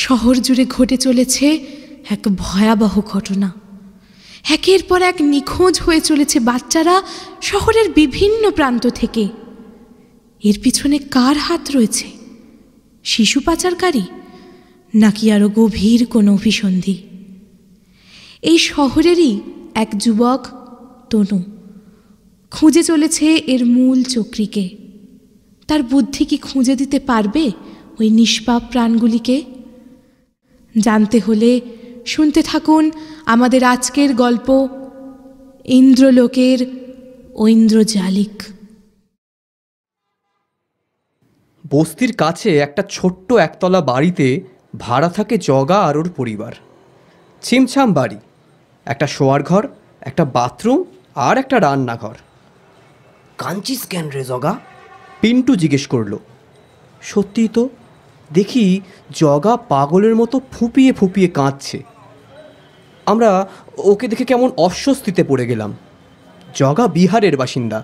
শহর জুড়ে ঘটে চলেছে এক ভয়াবহ ঘটনা। একের পর এক নিখোঁজ হয়ে চলেছে বাচ্চারা শহরের বিভিন্ন প্রান্ত থেকে। এর পিছনে কার হাত রয়েছে? শিশু পাচারকারী নাকি আরো গভীর কোনো অভিসন্ধি? এই শহরেরই এক যুবক তনু খুঁজে চলেছে এর মূল চক্রীকে। তার বুদ্ধি কি খুঁজে দিতে পারবে ওই নিষ্পাপ প্রাণগুলিকে? জানতে হলে শুনতে থাকুন আমাদের আজকের গল্প ইন্দ্রলোকের ঐন্দ্রজালিক। বস্তির কাছে একটা ছোট্ট একতলা বাড়িতে ভাড়া থাকে জগা আর ওর পরিবার। ছিমছাম বাড়ি, একটা শোয়ার ঘর, একটা বাথরুম আর একটা রান্নাঘর। কাঁদছিস কেন রে জগা? পিন্টু জিজ্ঞেস করলো। সত্যিই তো, দেখি জগা পাগলের মতো ফুঁপিয়ে ফুঁপিয়ে কাঁদছে। আমরা ওকে দেখে কেমন অস্বস্তিতে পড়ে গেলাম। জগা বিহারের বাসিন্দা,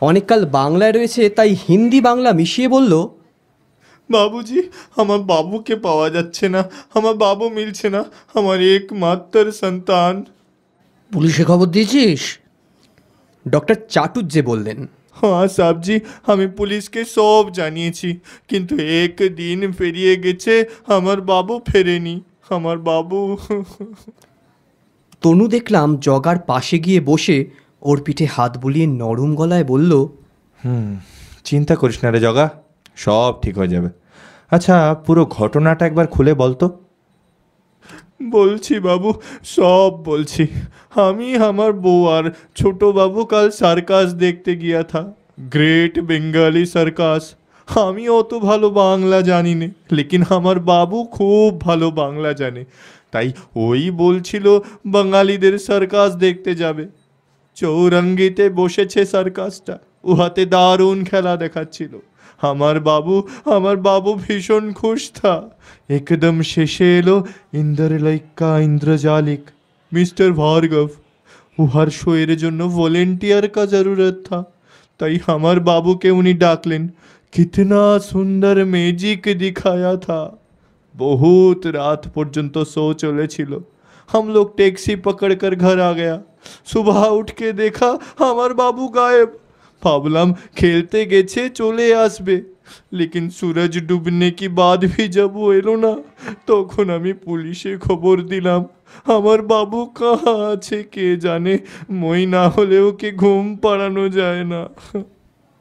অনেককাল বাংলায় রয়েছে, তাই হিন্দি বাংলা মিশিয়ে বলল, বাবুজি, আমার বাবুকে পাওয়া যাচ্ছে না, আমার বাবু মিলছে না, আমার একমাত্র সন্তান। পুলিশে খবর দিয়েছিস? ডক্টর চাটুর্যে বললেন। হ্যাঁ সাবজি, আমি পুলিশকে সব জানিয়েছি, কিন্তু একদিন পেরিয়ে গেছে, আমার বাবু ফেরেনি। আমার বাবু। তনু দেখলাম জগার পাশে গিয়ে বসে ওর পিঠে হাত বুলিয়ে নরম গলায় বলল, চিন্তা করিস না রে জগা, সব ঠিক হয়ে যাবে। আচ্ছা, পুরো ঘটনাটা একবার খুলে বলতো। বলছি বাবু, সব বলছি। আমি, আমার বউ আর ছোট বাবু কাল সার্কাস দেখতে গিয়া থা, গ্রেট বেঙ্গলি সার্কাস। আমি অত ভালো বাংলা জানি না, লেকিন আমার বাবু খুব ভালো বাংলা জানে, তাই ওই বলছিল বাঙালিদের সার্কাস দেখতে যাবে। চৌরঙ্গিতে বসেছে সার্কাসটা, উহাতে দারুণ খেলা দেখাচ্ছিল। আমার বাবু ভীষণ খুশ থা। একদম শেষে এলো ইন্দ্রলৈকা ইন্দ্রজালিক, মিস্টার ভার্গব। উহার শোয়ের জন্য ভলেন্টিয়ার কা জরুরত থা, তাই আমার বাবুকে উনি ডাকলেন। কিতনা সুন্দর ম্যাজিক দিখায়া থা। বহুত রাত পর্যন্ত শো চলেছিল। हम लोग टैक्सी पकड़कर घर आ गया। सुबह उठ के देखा আমার বাবু গায়েব। ভাবলাম খেলতে গেছে, চলে আসবে, লেকিন सूरज डूबने की बाद भी जब वो এলো না, তখন আমি পুলিশে খবর দিলাম। আমার বাবু কাহা আছে কে জানে, মই না হলে ওকে ঘুম পাড়ানো যায় না।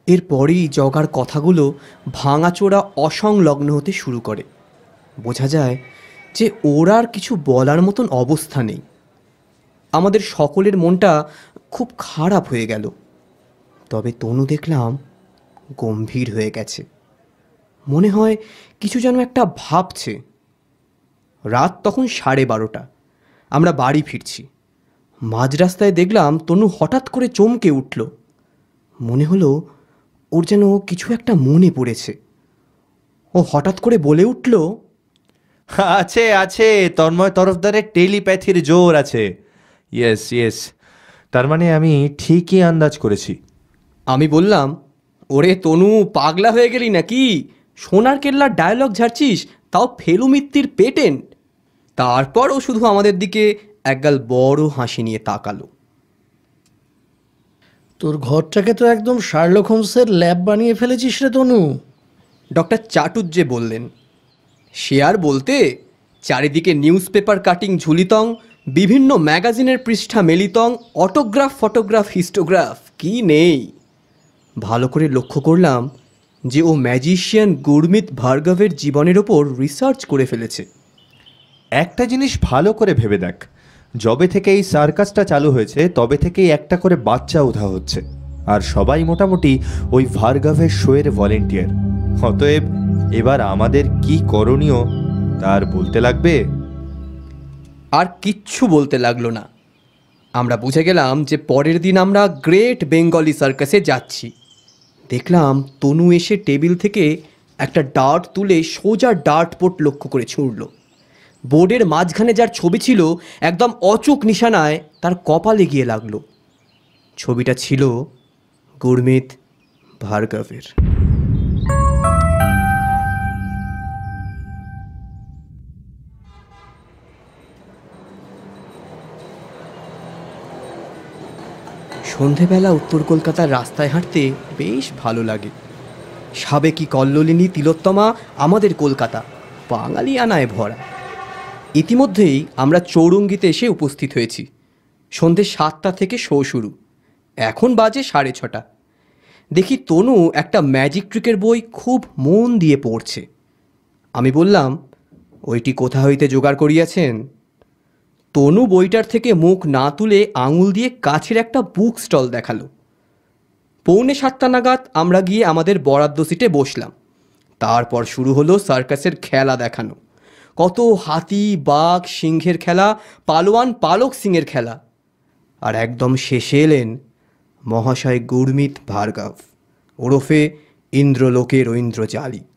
এরপরেই জগার কথাগুলো ভাঙাচোরা অসংলগ্ন হতে শুরু করে। বোঝা যায় যে ওর আর কিছু বলার মতন অবস্থা নেই। আমাদের সকলের মনটা খুব খারাপ হয়ে গেল। তবে তনু দেখলাম গম্ভীর হয়ে গেছে, মনে হয় কিছু যেন একটা ভাবছে। রাত তখন 12:30। আমরা বাড়ি ফিরছি। মাঝ রাস্তায় দেখলাম তনু হঠাৎ করে চমকে উঠল। মনে হলো ওর যেন কিছু একটা মনে পড়েছে। ও হঠাৎ করে বলে উঠল, আছে আছে, তন্ময় তরফদারের টেলিপ্যাথির জোর আছে। ইয়েস ইয়েস, তার মানে আমি ঠিকই আন্দাজ করেছি। আমি বললাম, ওরে তনু, পাগলা হয়ে গেলি নাকি? সোনার কেল্লার ডায়লগ ঝাড়ছিস, তাও ফেলু মিত্তির পেটেন্ট। তারপর ও শুধু আমাদের দিকে একগাল বড় হাসি নিয়ে তাকালো। তোর ঘরটাকে তো একদম শার্লক হোমসের ল্যাব বানিয়ে ফেলেছিস রে তনু। ডক্টর চাটুর্যে বললেন। সে আর বলতে, চারিদিকে নিউজ পেপার কাটিং ঝুলিতং, বিভিন্ন ম্যাগাজিনের পৃষ্ঠা মেলিতং, অটোগ্রাফ, ফটোগ্রাফ, হিস্টোগ্রাফ, কি নেই। ভালো করে লক্ষ্য করলাম যে ও ম্যাজিশিয়ান গুরমিত ভার্গবের জীবনের ওপর রিসার্চ করে ফেলেছে। একটা জিনিস ভালো করে ভেবে দেখ, যবে থেকে এই সার্কাসটা চালু হয়েছে তবে থেকেই একটা করে বাচ্চা উধা হচ্ছে, আর সবাই মোটামুটি ওই ভার্গবের শোয়ের ভলেন্টিয়ার। অতএব এবার আমাদের কি করণীয় তার বলতে লাগবে। আর কিচ্ছু বলতে লাগলো না। আমরা বুঝে গেলাম যে পরের দিন আমরা গ্রেট বেঙ্গলি সার্কাসে যাচ্ছি। দেখলাম তনু এসে টেবিল থেকে একটা ডার্ট তুলে সোজা ডার্ট বোর্ড লক্ষ্য করে ছুঁড়ল। বোর্ডের মাঝখানে যার ছবি ছিল, একদম অচুক নিশানায় তার কপালে গিয়ে লাগলো। ছবিটা ছিল গুরমিত ভার্গবের। সন্ধেবেলা উত্তর কলকাতার রাস্তায় হাঁটতে বেশ ভালো লাগে। সাবেকি কল্লোলিনী তিলোত্তমা আমাদের কলকাতা, বাঙালি আনায় ভরা। ইতিমধ্যেই আমরা চৌরঙ্গিতে এসে উপস্থিত হয়েছি। সন্ধে 7টা থেকে শো শুরু, এখন বাজে 6:30। দেখি তনু একটা ম্যাজিক ট্রিকের বই খুব মন দিয়ে পড়ছে। আমি বললাম, ওইটি কোথা হইতে জোগাড় করিয়াছেন? তনু বইটার থেকে মুখ না তুলে আঙুল দিয়ে কাছের একটা বুক স্টল দেখালো। 6:45 নাগাদ আমরা গিয়ে আমাদের বরাদ্দ সিটে বসলাম। তারপর শুরু হলো সার্কাসের খেলা দেখানো। কত হাতি, বাঘ, সিংহের খেলা, পালোয়ান পালক সিংয়ের খেলা। আর একদম শেষে এলেন মহাশয় গুরমিত ভার্গব, ওরফে ইন্দ্রলোকের ঐন্দ্রজালিক।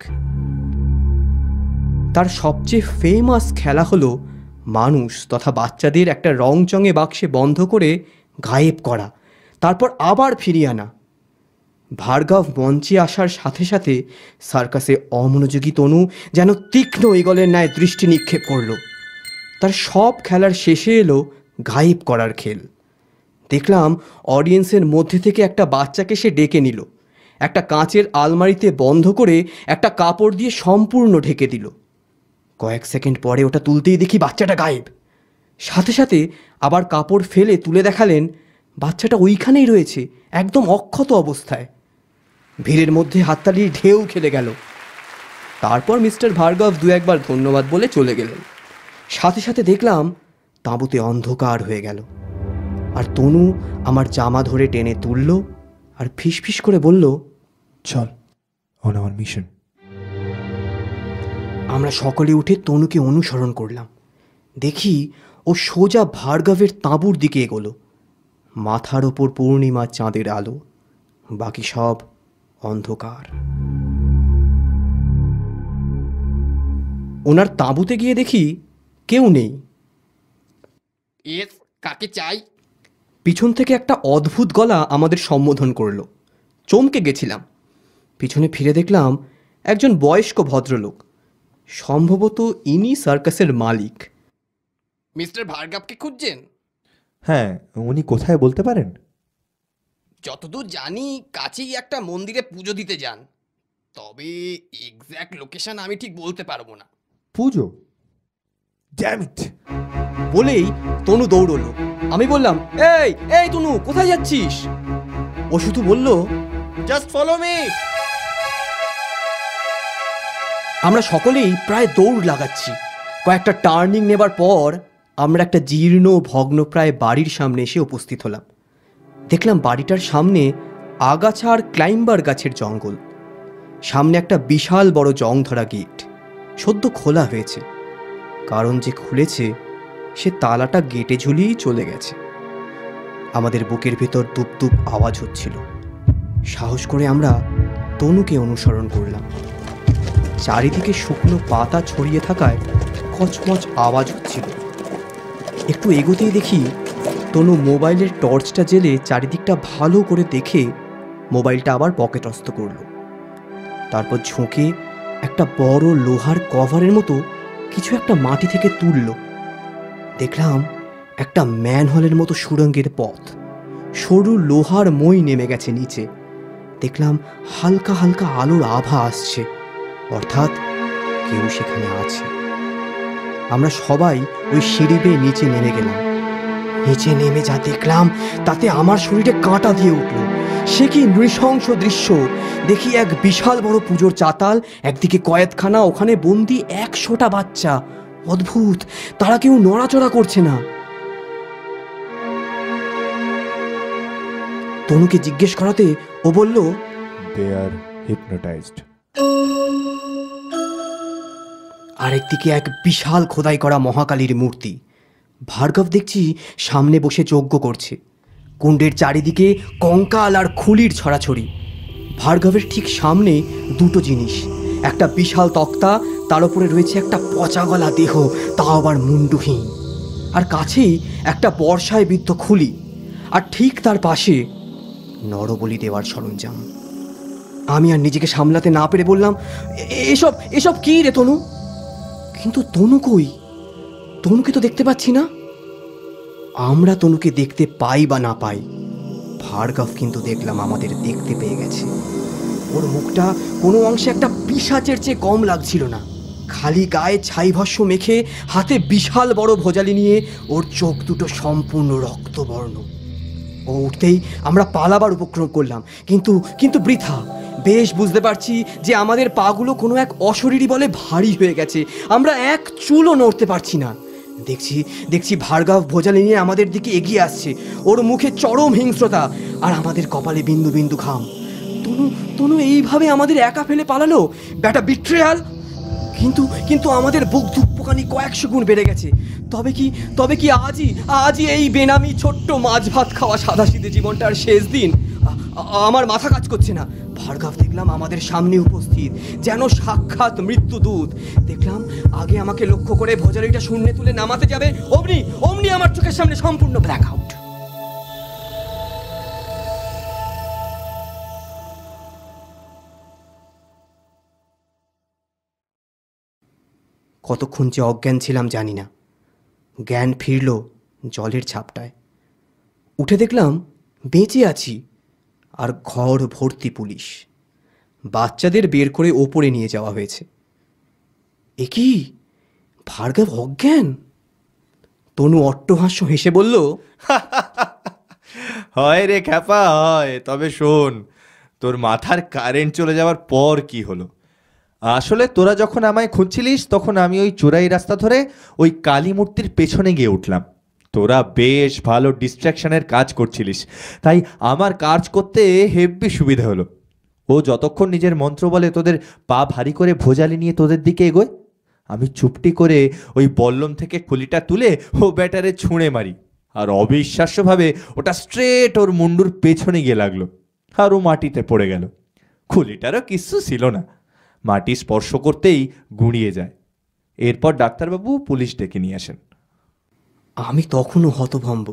তার সবচেয়ে ফেমাস খেলা হলো মানুষ তথা বাচ্চাদের একটা রংচঙে বাক্সে বন্ধ করে গায়েব করা, তারপর আবার ফিরিয়ে আনা। ভার্গব মঞ্চে আসার সাথে সাথে সার্কাসে অমনোযোগী তনু যেন তীক্ষ্ণ ঈগলের ন্যায় দৃষ্টি নিক্ষেপ করল। তার সব খেলার শেষে এলো গায়েব করার খেল। দেখলাম অডিয়েন্সের মধ্যে থেকে একটা বাচ্চাকে সে ডেকে নিল, একটা কাঁচের আলমারিতে বন্ধ করে একটা কাপড় দিয়ে সম্পূর্ণ ঢেকে দিল। কয়েক সেকেন্ড পরে ওটা তুলতেই দেখি বাচ্চাটা গায়েব। সাথে সাথে আবার কাপড় ফেলে তুলে দেখালেন বাচ্চাটা ওইখানেই রয়েছে, একদম অক্ষত অবস্থায়। ভিড়ের মধ্যে হাততালির ঢেউ খেলে গেল। তারপর মিস্টার ভার্গব 2-1বার ধন্যবাদ বলে চলে গেলেন। সাথে সাথে দেখলাম তাঁবুতে অন্ধকার হয়ে গেল, আর তনু আমার জামা ধরে টেনে তুলল আর ফিসফিস করে বলল, চল অন আওয়ার মিশন। আমরা সকলে উঠে তনুকে অনুসরণ করলাম। দেখি ও সোজা ভার্গবের তাঁবুর দিকে এগোলো। মাথার ওপর পূর্ণিমার চাঁদের আলো, বাকি সব অন্ধকার। ওনার তাঁবুতে গিয়ে দেখি কেউ নেই। কাকে চাই? পিছন থেকে একটা অদ্ভুত গলা আমাদের সম্বোধন করলো। চমকে গেছিলাম। পিছনে ফিরে দেখলাম একজন বয়স্ক ভদ্রলোক, সম্ভবত ইনি সার্কাসের মালিক। মিস্টার ভার্গবকে খুঁজছেন? হ্যাঁ, উনি কোথায় বলতে পারেন? যতদূর জানি কাছেই একটা মন্দিরে পুজো দিতে যান, তবে এক্স্যাক্ট লোকেশন আমি ঠিক বলতে পারবো না। পুজো? Damn it! বলেই তনু দৌড়লো। আমি বললাম, এই এই তনু, কোথায় যাচ্ছিস? ও শুধু বলল, জাস্ট ফলো মি। আমরা সকলেই প্রায় দৌড় লাগাচ্ছি। কয়েকটা টার্নিং নেবার পর আমরা একটা জীর্ণ ভগ্নপ্রায় বাড়ির সামনে এসে উপস্থিত হলাম। দেখলাম বাড়িটার সামনে আগাছা আর ক্লাইম্বার গাছের জঙ্গল। সামনে একটা বিশাল বড় জং ধরা গেট, সদ্য খোলা হয়েছে। কারণ যে খুলেছে সে তালাটা গেটে ঝুলিয়েই চলে গেছে। আমাদের বুকের ভেতর দুপ দুপ আওয়াজ হচ্ছিল। সাহস করে আমরা তনুকে অনুসরণ করলাম। চারিদিকে শুকনো পাতা ছড়িয়ে থাকায় কচমচ আওয়াজ হচ্ছিল। একটু এগোতেই দেখি তনু মোবাইলের টর্চটা জ্বেলে চারিদিকটা ভালো করে দেখে মোবাইলটা আবার পকেটস্থ করল। তারপর ঝুঁকে একটা বড় লোহার কভারের মতো কিছু একটা মাটি থেকে তুলল। দেখলাম একটা ম্যানহোলের মতো সুড়ঙ্গের পথ, সরু লোহার মই নেমে গেছে নিচে। দেখলাম হালকা হালকা আলোর আভা আসছে, অর্থাৎ কেউ সেখানে আছে। আমরা সবাই ওই সিঁড়ি বেয়ে নিচে নেমে গেলাম। নিচে নেমে যা দেখলাম তাতে আমার শরীরে কাঁটা দিয়ে উঠল। সে কি নৃশংস দৃশ্য! দেখি এক বিশাল বড় পুজোর চাতাল, একদিকে কয়েদখানা, ওখানে বন্দি 100টা বাচ্চা। অদ্ভুত, তারা কেউ নড়াচড়া করছে না। তনুকে জিজ্ঞেস করাতে ও বলল, দে আর হিপনোটাইজড। আরেকদিকে এক বিশাল খোদাই করা মহাকালীর মূর্তি। ভার্গব দেখছি সামনে বসে যজ্ঞ করছে। কুণ্ডের চারিদিকে কঙ্কাল আর খুলির ছড়াছড়ি। ভার্গবের ঠিক সামনে দুটো জিনিস, একটা বিশাল তক্তা, তার উপরে রয়েছে একটা পচা গলা দেহ, তাও আবার মুন্ডুহীন। আর কাছেই একটা বর্ষায় বিদ্ধ খুলি, আর ঠিক তার পাশে নরবলি দেওয়ার সরঞ্জাম। আমি আর নিজেকে সামলাতে না পেরে বললাম, এসব এসব কি রে তনু? কিন্তু তনু কই? তনুকে তো দেখতে পাচ্ছি না। আমরা তনুকে দেখতে পাই বা না পাই, ভার্গব কিন্তু দেখলাম আমাদের দেখতে পেয়ে গেছে। ওর মুখটা কোনো অংশে একটা পিশাচের চেয়ে কম লাগছিল না। খালি গায়ে ছাই ভস্ম মেখে, হাতে বিশাল বড় ভোজালি নিয়ে, ওর চোখ দুটো সম্পূর্ণ রক্তবর্ণ। ও উঠতেই আমরা পালাবার উপক্রম করলাম, কিন্তু বৃথা। বেশ বুঝতে পারছি যে আমাদের পাগুলো কোনো এক অশরীরী বলে ভারী হয়ে গেছে। আমরা এক চুলও নড়তে পারছি না। দেখছি ভার্গব ভোজালি নিয়ে আমাদের দিকে এগিয়ে আসছে। ওর মুখে চরম হিংস্রতা, আর আমাদের কপালে বিন্দু বিন্দু ঘাম। তনু এইভাবে আমাদের একা ফেলে পালালো, ব্যাটা বিট্রেয়াল। কিন্তু আমাদের বুক ধুকপুকানি কয়েকশো গুণ বেড়ে গেছে। তবে কি আজই এই বেনামি ছোট্ট মাছ ভাত খাওয়া সাদাসিধে জীবনটার শেষ দিন? আমার মাথা কাজ করছে না। ভার্গব দেখলাম আমাদের সামনে উপস্থিত, যেন সাক্ষাৎ মৃত্যুদূত। দেখলাম আগে আমাকে লক্ষ্য করে ভোজালিটা শূন্যে তুলে নামাতে যাবে, অমনি আমার চোখের সামনে সম্পূর্ণ ব্ল্যাক আউট। কতক্ষণ যে অজ্ঞান ছিলাম জানি না। জ্ঞান ফিরল জলের ঝাপটায়। উঠে দেখলাম বেঁচে আছি, আর ঘর ভর্তি পুলিশ। বাচ্চাদের বের করে ওপরে নিয়ে যাওয়া হয়েছে। এ কি, ভার্গব অজ্ঞান? তনু অট্টহাস্য হেসে বলল, হয় রে খ্যাপা হয়। তবে শোন, তোর মাথার কারেন্ট চলে যাওয়ার পর কি হলো? আসলে তোরা যখন আমায় খুঁজছিলিস, তখন আমি ওই চোরাই রাস্তা ধরে ওই কালী মূর্তির পেছনে গিয়ে উঠলাম। তোরা বেশ ভালো ডিস্ট্র্যাকশনের কাজ করছিলিস, তাই আমার কাজ করতে হেব্বি সুবিধা হলো। ও যতক্ষণ নিজের মন্ত্র বলে তোদের পা ভারী করে ভোজালি নিয়ে তোদের দিকে এগোয়, আমি চুপটি করে ওই বল্লম থেকে খুলিটা তুলে ও ব্যাটারে ছুঁড়ে মারি, আর অবিশ্বাস্যভাবে ওটা স্ট্রেট ওর মুন্ডুর পেছনে গিয়ে লাগলো, আর ও মাটিতে পড়ে গেল। খুলিটারও কিচ্ছু ছিল না, মাটি স্পর্শ করতেই গুঁড়িয়ে যায়। এরপর ডাক্তারবাবু পুলিশ ডেকে নিয়ে আসেন। আমি তখনও হতভম্ব।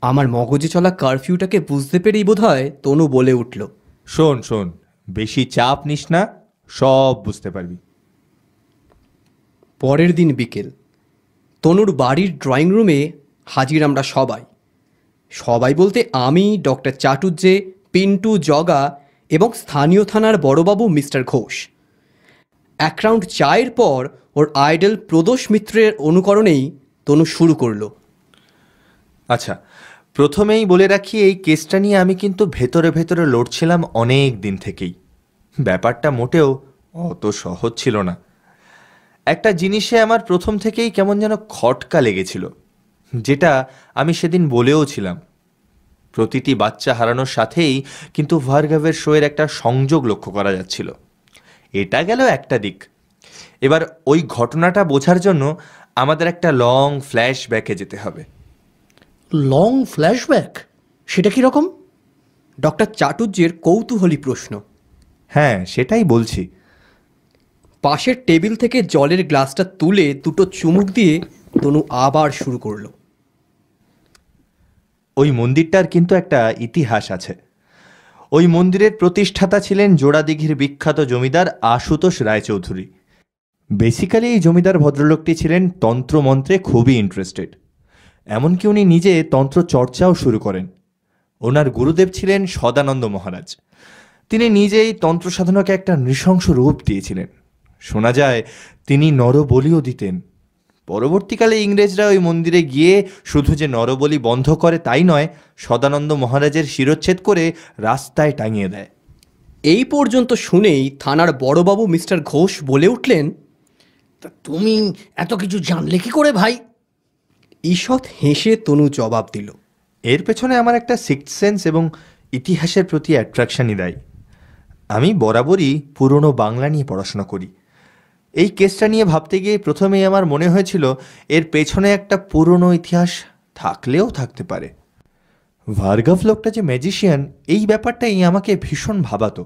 আমার মগজে চলা কারফিউটাকে বুঝতে পেরেই বোধহয় তনু বলে উঠল, শোন, বেশি চাপ নিস না, সব বুঝতে পারবি। পরের দিন বিকেল। তনুর বাড়ির ড্রয়িং রুমে হাজির আমরা সবাই বলতে আমি, ডক্টর চাটুর্যে, পিন্টু, জগা এবং স্থানীয় থানার বড়বাবু মিস্টার ঘোষ। এক রাউন্ড চায়ের পর ওর আইডল প্রদোষ মিত্রের অনুকরণেই তনু শুরু করলো। আচ্ছা, প্রথমেই বলে রাখি, এই কেসটা নিয়ে আমি কিন্তু ভেতরে লড়ছিলাম অনেক দিন থেকেই। ব্যাপারটা মোটেও অত সহজ ছিল না। একটা জিনিসে আমার প্রথম থেকেই কেমন যেন খটকা লেগেছিল, যেটা আমি সেদিন বলেও ছিলাম। প্রতিটি বাচ্চা হারানোর সাথেই কিন্তু ভার্গবের শোয়ের একটা সংযোগ লক্ষ্য করা যাচ্ছিল। এটা গেল একটা দিক। এবার ওই ঘটনাটা বোঝার জন্য আমাদের একটা লং ফ্ল্যাশব্যাকে যেতে হবে। Long flashback? সেটা কীরকম? ডক্টর চাটুর্যের কৌতূহলী প্রশ্ন। হ্যাঁ, সেটাই বলছি। পাশের টেবিল থেকে জলের গ্লাসটা তুলে দুটো চুমুক দিয়ে তনু আবার শুরু করলো। ওই মন্দিরটার কিন্তু একটা ইতিহাস আছে। ওই মন্দিরের প্রতিষ্ঠাতা ছিলেন জোড়াদিঘির বিখ্যাত জমিদার আশুতোষ রায়চৌধুরী। বেসিক্যালি এই জমিদার ভদ্রলোকটি ছিলেন তন্ত্রমন্ত্রে খুবই ইন্টারেস্টেড। এমনকি উনি নিজে তন্ত্র চর্চাও শুরু করেন। ওনার গুরুদেব ছিলেন সদানন্দ মহারাজ। তিনি নিজেই তন্ত্র সাধনাকে একটা নৃশংস রূপ দিয়েছিলেন। শোনা যায় তিনি নরবলিও দিতেন। পরবর্তীকালে ইংরেজরা ওই মন্দিরে গিয়ে শুধু যে নরবলি বন্ধ করে তাই নয়, সদানন্দ মহারাজের শিরচ্ছেদ করে রাস্তায় টাঙিয়ে দেয়। এই পর্যন্ত শুনেই থানার বড়বাবু মিস্টার ঘোষ বলে উঠলেন, তা তুমি এত কিছু জানলে কি করে ভাই? ঈষৎ হেসে তনু জবাব দিল, এর পেছনে আমার একটা সিক্সথ সেন্স এবং ইতিহাসের প্রতি অ্যাট্রাকশনই দায়ী। আমি বরাবরই পুরনো বাংলা নিয়ে পড়াশোনা করি। এই কেসটা নিয়ে ভাবতে গিয়ে প্রথমেই আমার মনে হয়েছিল এর পেছনে একটা পুরনো ইতিহাস থাকলেও থাকতে পারে। ভার্গব লোকটা যে ম্যাজিশিয়ান, এই ব্যাপারটাই আমাকে ভীষণ ভাবাতো।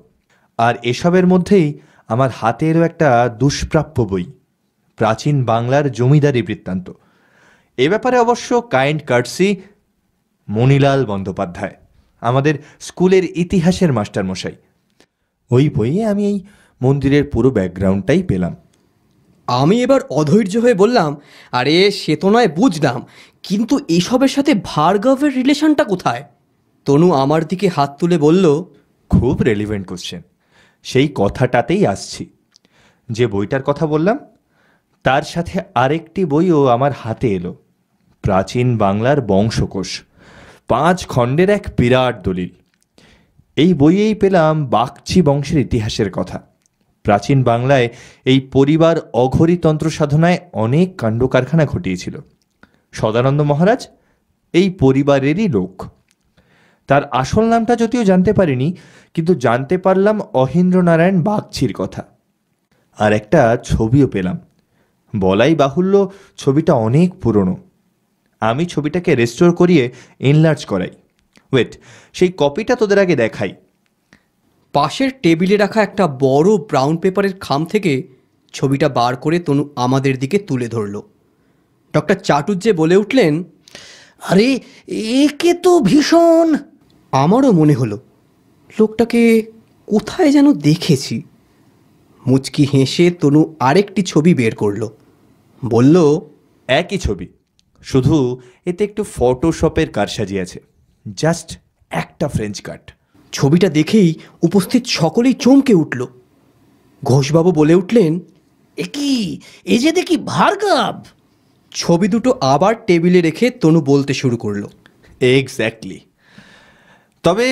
আর এসবের মধ্যেই আমার হাতে এলো একটা দুষ্প্রাপ্য বই, প্রাচীন বাংলার জমিদারি বৃত্তান্ত। এ ব্যাপারে অবশ্য কাইন্ড কার্টসি মণিলাল বন্দ্যোপাধ্যায়, আমাদের স্কুলের ইতিহাসের মাস্টারমশাই। ওই বইয়ে আমি এই মন্দিরের পুরো ব্যাকগ্রাউন্ডটাই পেলাম। আমি এবার অধৈর্য হয়ে বললাম, আরে সে তো নয় বুঝলাম, কিন্তু এসবের সাথে ভার্গবের রিলেশনটা কোথায়? তনু আমার দিকে হাত তুলে বলল, খুব রেলিভেন্ট কোশ্চেন। সেই কথাটাতেই আসছি। যে বইটার কথা বললাম তার সাথে আরেকটি বইও আমার হাতে এলো, প্রাচীন বাংলার বংশকোষ, 5 খণ্ডের এক বিরাট দলিল। এই বইয়েই পেলাম বাগচি বংশের ইতিহাসের কথা। প্রাচীন বাংলায় এই পরিবার অঘরী তন্ত্র সাধনায় অনেক কাণ্ডকারখানা ঘটিয়েছিল। সদানন্দ মহারাজ এই পরিবারেরই লোক। তার আসল নামটা যদিও জানতে পারিনি, কিন্তু জানতে পারলাম অহিন্দ্রনারায়ণ বাগচির কথা। আর একটা ছবিও পেলাম। বলাই বাহুল্য ছবিটা অনেক পুরনো। আমি ছবিটাকে রেস্টোর করিয়ে এনলার্জ করাই। ওয়েট, সেই কপিটা তোদের আগে দেখাই। পাশের টেবিলে রাখা একটা বড় ব্রাউন পেপারের খাম থেকে ছবিটা বার করে তনু আমাদের দিকে তুলে ধরল। ডক্টর চাটুর্যে বলে উঠলেন, আরে একে তো ভীষণ। আমারও মনে হলো লোকটাকে কোথায় যেন দেখেছি। মুচকি হেসে তনু আরেকটি ছবি বের করলো, বলল, একই ছবি, শুধু এতে একটু ফটোশপের কারসাজি আছে। জাস্ট একটা ফ্রেঞ্চ কাট। ছবিটা দেখেই উপস্থিত সকলেই চমকে উঠল। ঘোষবাবু বলে উঠলেন, এ কি, এ যে দেখি ভার্গব। ছবি দুটো আবার টেবিলে রেখে তনু বলতে শুরু করলো, এক্স্যাক্টলি। তবে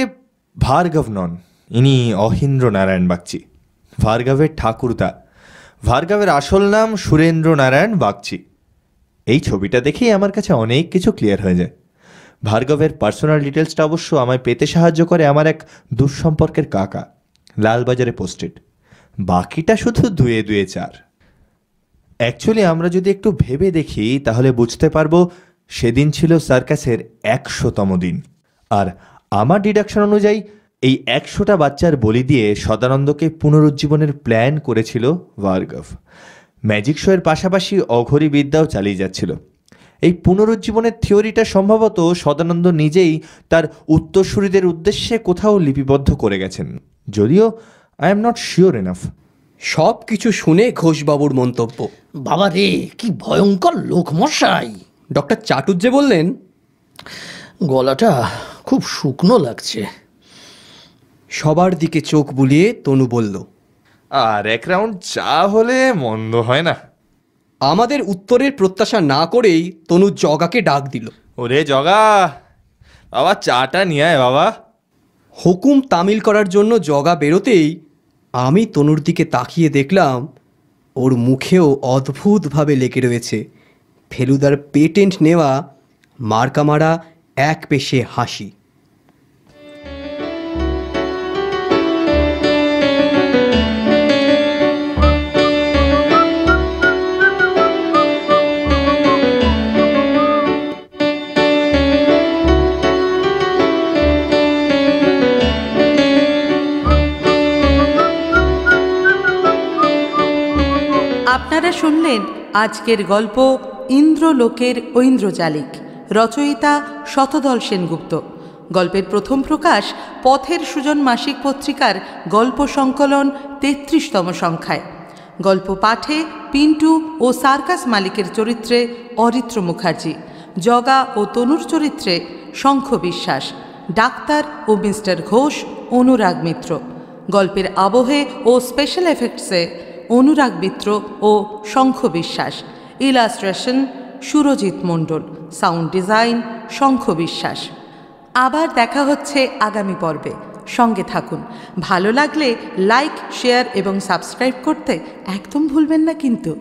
ভার্গব নন, ইনি অহিন্দ্র নারায়ণ বাগচি, ভার্গবের ঠাকুরদা। ভার্গবের আসল নাম সুরেন্দ্র নারায়ণ বাগচি। এই ছবিটা দেখেই আমার কাছে অনেক কিছু ক্লিয়ার হয়ে যায়। ভার্গবের পার্সোনাল ডিটেলসটা অবশ্য আমায় পেতে সাহায্য করে আমার এক দুঃসম্পর্কের কাকা, লালবাজারে পোস্টেড। বাকিটা শুধু 2 2 4। অ্যাকচুয়ালি আমরা যদি একটু ভেবে দেখি তাহলে বুঝতে পারবো সেদিন ছিল সার্কাসের 100তম দিন। আর আমার ডিডাকশন অনুযায়ী এই 100টা বাচ্চার বলি দিয়ে সদানন্দকে পুনরুজ্জীবনের প্ল্যান করেছিল ভার্গব। ম্যাজিক শোয়ের পাশাপাশি অঘরী বিদ্যাও চালিয়ে যাচ্ছিল। এই পুনরুজ্জীবনের থিওরিটা সম্ভবত সদানন্দ নিজেই তার উত্তরসূরিদের উদ্দেশ্যে কোথাও লিপিবদ্ধ করে গেছেন, যদিও I am not sure enough. সব কিছু শুনে ঘোষবাবুর মন্তব্য, বাবা রে, কি ভয়ঙ্কর লোক মশাই। ডক্টর চাটুর্যে বললেন, গলাটা খুব শুকনো লাগছে। সবার দিকে চোখ বুলিয়ে তনু বলল, আর 1 রাউন্ড চা হলে মন্দ হয় না। আমাদের উত্তরের প্রত্যাশা না করেই তনু জগাকে ডাক দিল, ওরে জগা, বাবা চাটা নিয়ে আয় বাবা। হুকুম তামিল করার জন্য জগা বেরোতেই আমি তনুর দিকে তাকিয়ে দেখলাম ওর মুখেও অদ্ভুতভাবে লেগে রয়েছে ফেলুদার পেটেন্ট নেওয়া মার্কামারা এক পেশে হাসি। আপনারা শুনলেন আজকের গল্প ইন্দ্রলোকের ঐন্দ্রজালিক, রচয়িতা শতদল সেনগুপ্ত। গল্পের প্রথম প্রকাশ পথের সুজন মাসিক পত্রিকার গল্প সংকলন 33তম সংখ্যায়। গল্প পাঠে পিন্টু ও সার্কাস মালিকের চরিত্রে অরিত্র মুখার্জি, জগা ও তনুর চরিত্রে শঙ্খ বিশ্বাস, ডাক্তার ও মিস্টার ঘোষ অনুরাগ মিত্র। গল্পের আবহে ও স্পেশাল এফেক্টসে অনুরাগ মিত্র ও শঙ্খ বিশ্বাস, ইলাস্ট্রেশন সুরজিৎ মণ্ডল, সাউন্ড ডিজাইন শঙ্খ বিশ্বাস। আবার দেখা হচ্ছে আগামী পর্বে, সঙ্গে থাকুন। ভালো লাগলে লাইক, শেয়ার এবং সাবস্ক্রাইব করতে একদম ভুলবেন না কিন্তু।